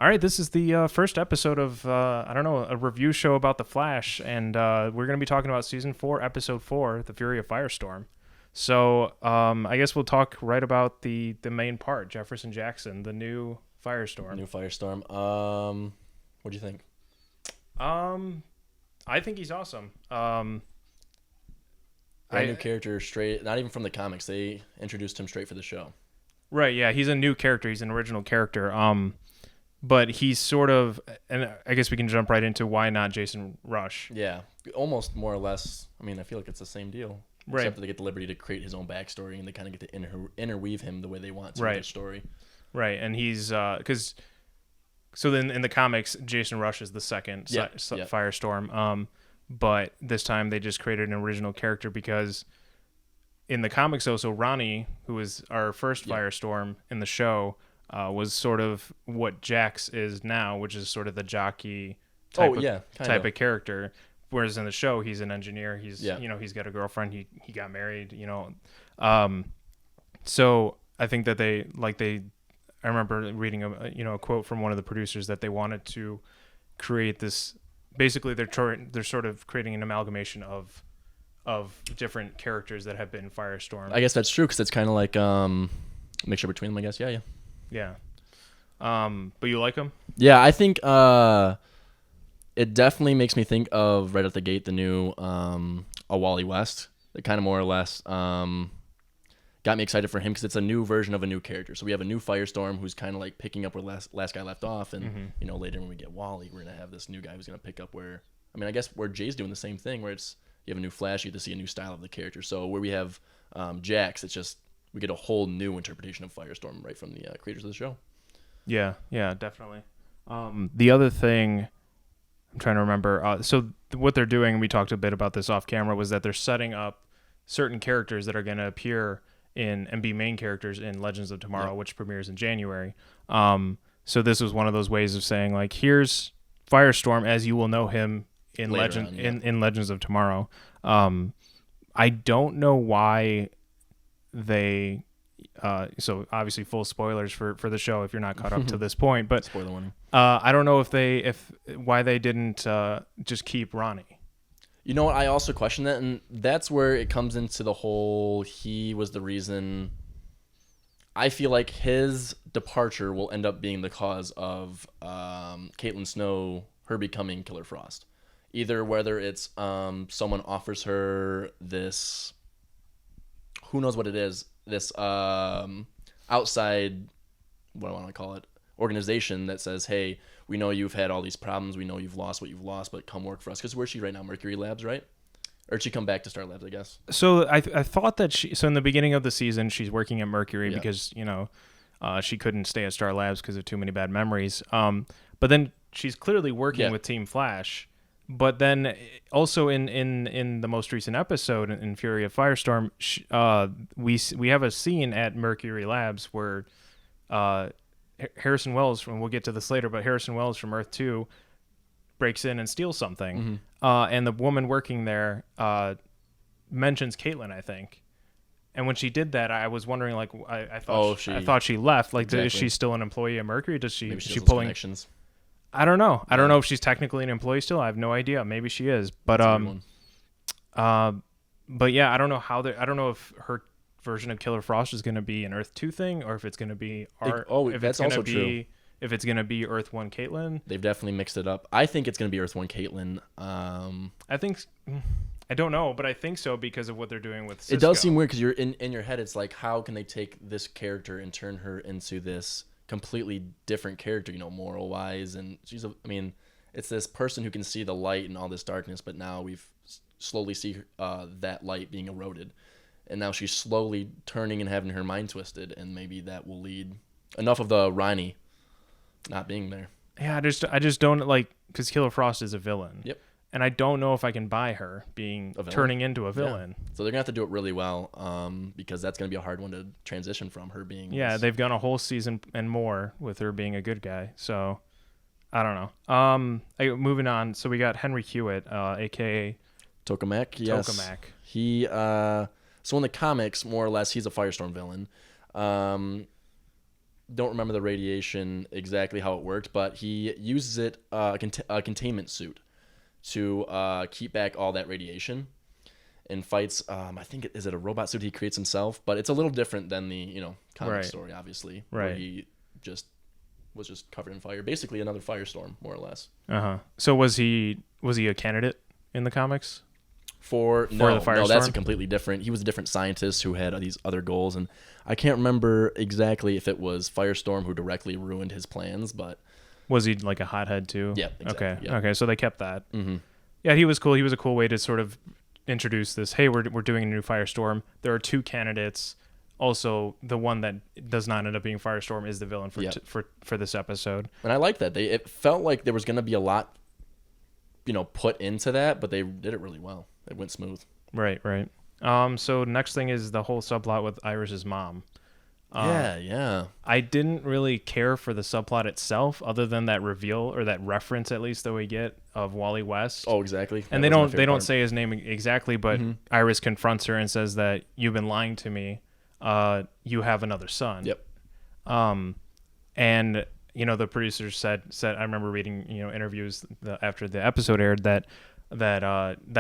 All right, this is the first episode of, a review show about The Flash, and we're going to be talking about Season 4, Episode 4, The Fury of Firestorm. So I guess we'll talk right about the main part, Jefferson Jackson, the new Firestorm. What do you think? I think he's awesome. Brand new character, straight, not even from the comics. They introduced him straight for the show. Right, yeah, he's a new character. He's an original character. But he's sort of, and I guess we can jump right into why not Jason Rush. Yeah, almost more or less. I mean, I feel like it's the same deal. Right. Except that they get the liberty to create his own backstory, and they kind of get to interweave him the way they want to Right. with their story. Right, and he's, so then in the comics, Jason Rush is the second Firestorm. But this time they just created an original character because in the comics, also Ronnie, who was our first Firestorm in the show, was sort of what Jax is now, which is sort of the jockey type of character. Whereas in the show, he's an engineer. He's he's got a girlfriend. He got married. So I think that I remember reading a quote from one of the producers that they wanted to create this. Basically, they're sort of creating an amalgamation of different characters that have been Firestorm. I guess that's true because it's kind of like mixture between them. I guess. Yeah. Yeah. But you like him? Yeah, I think it definitely makes me think of right at the gate the new a Wally West. It kind of more or less got me excited for him because it's a new version of a new character. So we have a new Firestorm who's kind of like picking up where last guy left off, and later when we get Wally, we're gonna have this new guy who's gonna pick up where I guess where Jay's doing the same thing, where it's you have a new Flash, you get to see a new style of the character. So where we have Jax, it's just we get a whole new interpretation of Firestorm right from the creators of the show. Yeah, definitely. The other thing I'm trying to remember, so what they're doing, and we talked a bit about this off camera, was that they're setting up certain characters that are going to appear in and be main characters in Legends of Tomorrow, which premieres in January. So this was one of those ways of saying, like, here's Firestorm as you will know him in in Legends of Tomorrow. I don't know why they so obviously full spoilers for the show if you're not caught up to this point, but spoiler warning. I don't know why they didn't just keep Ronnie. You know what? I also question that, and that's where it comes into the whole he was the reason. I feel like his departure will end up being the cause of Caitlin Snow, her becoming Killer Frost. Either whether it's someone offers her this, who knows what it is, this outside, what do I want to call it, organization that says, hey, we know you've had all these problems, we know you've lost what you've lost, but come work for us. Because where's she right now? Mercury Labs, right? Or did she come back to Star Labs, I guess? So I thought that so in the beginning of the season, she's working at Mercury because, she couldn't stay at Star Labs because of too many bad memories. But then she's clearly working with Team Flash. But then also in the most recent episode in Fury of Firestorm, we have a scene at Mercury Labs where Harrison Wells, and we'll get to this later, but Harrison Wells from Earth 2 breaks in and steals something. And the woman working there mentions Caitlin, I think. And when she did that, I was wondering, like, I thought she left. Like, is she still an employee at Mercury? Does she? Maybe she pulling connections? I don't know. I don't know if she's technically an employee still. I have no idea. Maybe she is. But but yeah, I don't know I don't know if her version of Killer Frost is going to be an Earth 2 thing or if it's going to be that's also true. If it's going to be Earth 1 Caitlin. They've definitely mixed it up. I think it's going to be Earth 1 Caitlin. I don't know, but I think so because of what they're doing with Cisco. It does seem weird because you're in your head. It's like, how can they take this character and turn her into this completely different character, moral wise, and it's this person who can see the light in all this darkness, but now we've slowly see that light being eroded, and now she's slowly turning and having her mind twisted, and maybe that will lead enough of the Ronnie not being there. Yeah, I just don't like, because Killer Frost is a villain. Yep. And I don't know if I can buy her turning into a villain. Yeah. So they're gonna have to do it really well, because that's gonna be a hard one to transition from her being. Yeah, they've gone a whole season and more with her being a good guy. So I don't know. Moving on. So we got Henry Hewitt, aka Tokamak. Yes. Tokamak. He so in the comics, more or less, he's a Firestorm villain. don't remember the radiation exactly how it worked, but he uses it a containment suit to keep back all that radiation and fights. I think is it a robot suit he creates himself, but it's a little different than the comic Right. story, obviously, Right. where he was just covered in fire, basically another firestorm, more or less. So was he a candidate in the comics? No, the that's firestorm? a completely different. He was a different scientist who had these other goals, and I can't remember exactly if it was Firestorm who directly ruined his plans, but Was he like a hothead too? yeah, exactly. Okay. Yeah. Okay. So they kept that. Mm-hmm. Yeah, he was cool. He was a cool way to sort of introduce this. Hey, we're doing a new Firestorm. There are two candidates. Also, the one that does not end up being Firestorm is the villain for this episode. And I like that. It felt like there was going to be a lot, put into that, but they did it really well. It went smooth. Right. So next thing is the whole subplot with Iris's mom. Yeah. I didn't really care for the subplot itself, other than that reveal or that reference, at least that we get of Wally West. Oh, exactly. And they don't say his name exactly, but Iris confronts her and says that you've been lying to me. You have another son. Yep. And the producers said I remember reading interviews after the episode aired that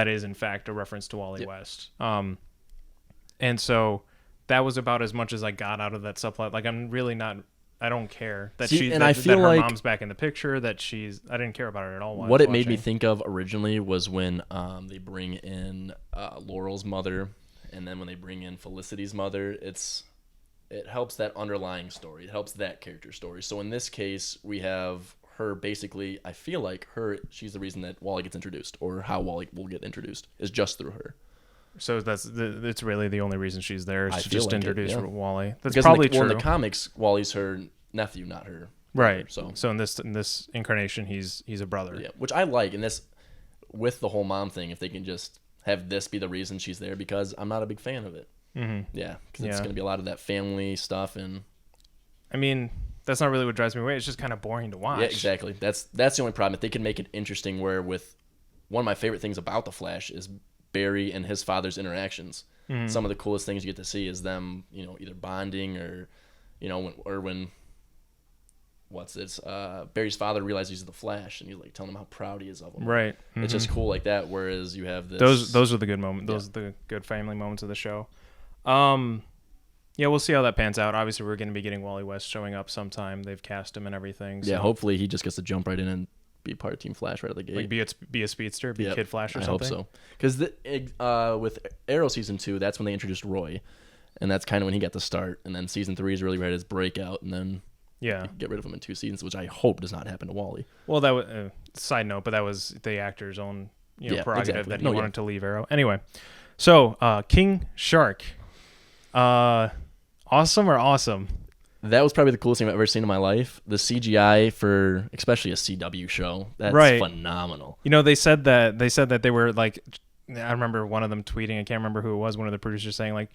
is in fact a reference to Wally West. And so that was about as much as I got out of that subplot. Like, I'm really not. I don't care that I feel her like mom's back in the picture. I didn't care about it at all. What it made me think of originally was when they bring in Laurel's mother, and then when they bring in Felicity's mother, it helps that underlying story. It helps that character story. So in this case, we have her basically. I feel like she's the reason that Wally gets introduced, or how Wally will get introduced is just through her. So it's really the only reason she's there is to just introduce Wally. That's because probably true. In the comics, Wally's her nephew, not her. Right. Brother, so in this incarnation, he's a brother. Yeah, which I like. And this, with the whole mom thing, if they can just have this be the reason she's there, because I'm not a big fan of it. Mm-hmm. Yeah, because it's going to be a lot of that family stuff, and I mean, that's not really what drives me away. It's just kind of boring to watch. Yeah, exactly. That's the only problem. If they can make it interesting, where with one of my favorite things about the Flash is Barry and his father's interactions. Mm-hmm. Some of the coolest things you get to see is them, either bonding or, when Barry's father realizes he's the Flash and he's like telling him how proud he is of him. Right. Mm-hmm. It's just cool like that. Whereas you have this. Those are the good moments. Those are the good family moments of the show. Yeah, we'll see how that pans out. Obviously, we're going to be getting Wally West showing up sometime. They've cast him and everything. So. Yeah, hopefully he just gets to jump right in and be part of Team Flash right out of the gate. Like be a speedster, be Kid Flash or something. I hope so. Because with Arrow Season 2, that's when they introduced Roy. And that's kind of when he got the start. And then Season 3 is really right his breakout. And then get rid of him in 2 seasons, which I hope does not happen to Wally. Well, that was side note, but that was the actor's own prerogative that he wanted to leave Arrow. Anyway, so King Shark. Awesome or awesome? That was probably the coolest thing I've ever seen in my life. The CGI for especially a CW show, that's phenomenal. They said that they were like, I remember one of them tweeting, I can't remember who it was, one of the producers saying like,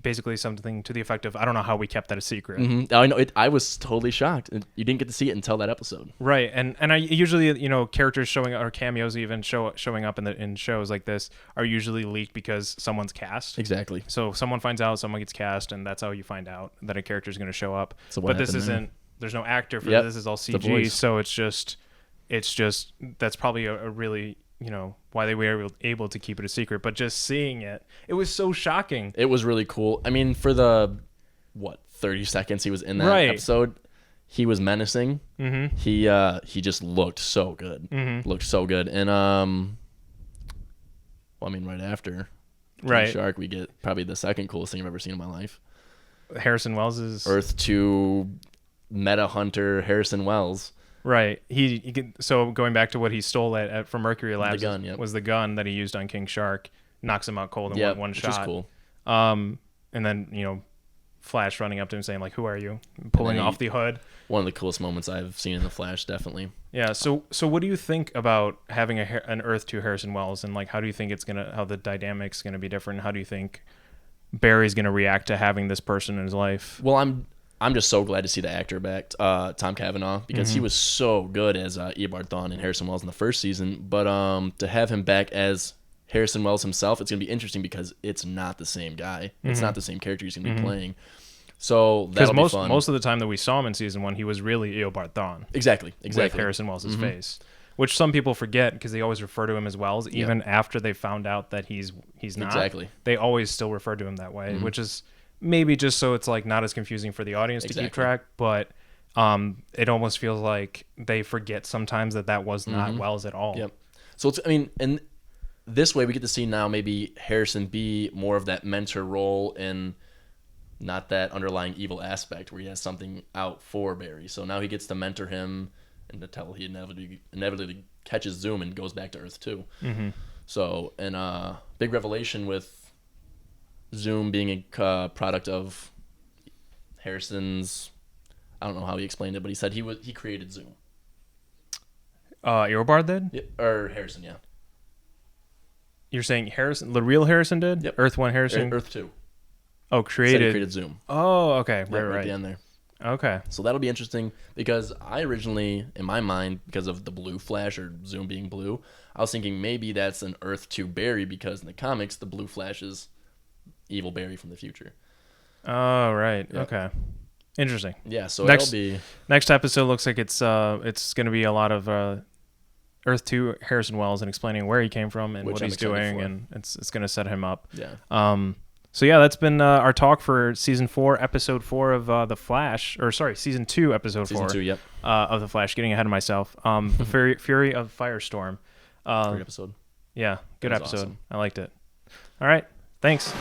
basically something to the effect of, I don't know how we kept that a secret. Mm-hmm. I know it. I was totally shocked. You didn't get to see it until that episode. Right. And I usually, characters showing or cameos even showing up in shows like this are usually leaked because someone's cast. Exactly. So someone finds out, someone gets cast, and that's how you find out that a character is going to show up. So but this isn't, there's no actor for this. This is all CG. So it's just, that's probably a really, why they were able to keep it a secret. But just seeing it was so shocking. It was really cool. I mean, for the 30 seconds he was in that episode, he was menacing. Mm-hmm. He just looked so good. Mm-hmm. Looked so good. And right after King Shark, we get probably the second coolest thing I've ever seen in my life. Harrison Wells is Earth 2 meta hunter Harrison Wells. Right. So going back to what he stole from Mercury Labs, the gun, was the gun that he used on King Shark, knocks him out cold in one shot. Which is cool. And then Flash running up to him saying like, "Who are you?" Pulling off the hood. One of the coolest moments I've seen in the Flash, definitely. Yeah. So what do you think about having an Earth 2 Harrison Wells, and like how do you think how the dynamic's gonna be different? How do you think Barry's gonna react to having this person in his life? Well, I'm just so glad to see the actor back, Tom Cavanaugh, because he was so good as Eobard Thawne and Harrison Wells in the first season. But to have him back as Harrison Wells himself, it's going to be interesting because it's not the same guy. It's not the same character he's going to be playing. So Because that'll be fun. most of the time that we saw him in season 1, he was really Eobard Thawne. Exactly. With Harrison Wells' face, which some people forget because they always refer to him as Wells, even after they found out that he's not. Exactly. They always still refer to him that way, which is maybe just so it's like not as confusing for the audience to keep track, but it almost feels like they forget sometimes that was not Wells at all. Yep. So it's, I mean, and this way we get to see now maybe Harrison be more of that mentor role and not that underlying evil aspect where he has something out for Barry. So now he gets to mentor him until he inevitably catches Zoom and goes back to Earth too. So, and big revelation with Zoom being a product of Harrison's. I don't know how he explained it, but he said he created Zoom. Eobard did? Yeah, or Harrison, yeah. You're saying Harrison, the real Harrison did? Yep. Earth 1 Harrison? Earth 2. Oh, Said he created Zoom. Oh, okay. Yeah, Right. at the end there. Okay. So that'll be interesting because I originally, in my mind, because of the blue Flash or Zoom being blue, I was thinking maybe that's an Earth 2 Barry because in the comics, the blue Flash is evil Barry from the future. Oh, right. Yep. Okay. Interesting. Yeah, so Next- it'll be... Next episode looks like it's going to be a lot of Earth 2 Harrison Wells and explaining where he came from and Which what I'm he's excited doing, for. and it's going to set him up. Yeah. So yeah, that's been our talk for season 4, episode 4 of The Flash, or sorry, season 2, episode 4. Season 2, yep. Of The Flash. Getting ahead of myself. The Fury of Firestorm. Great episode. Yeah, good That was episode. awesome. I liked it. All right, thanks.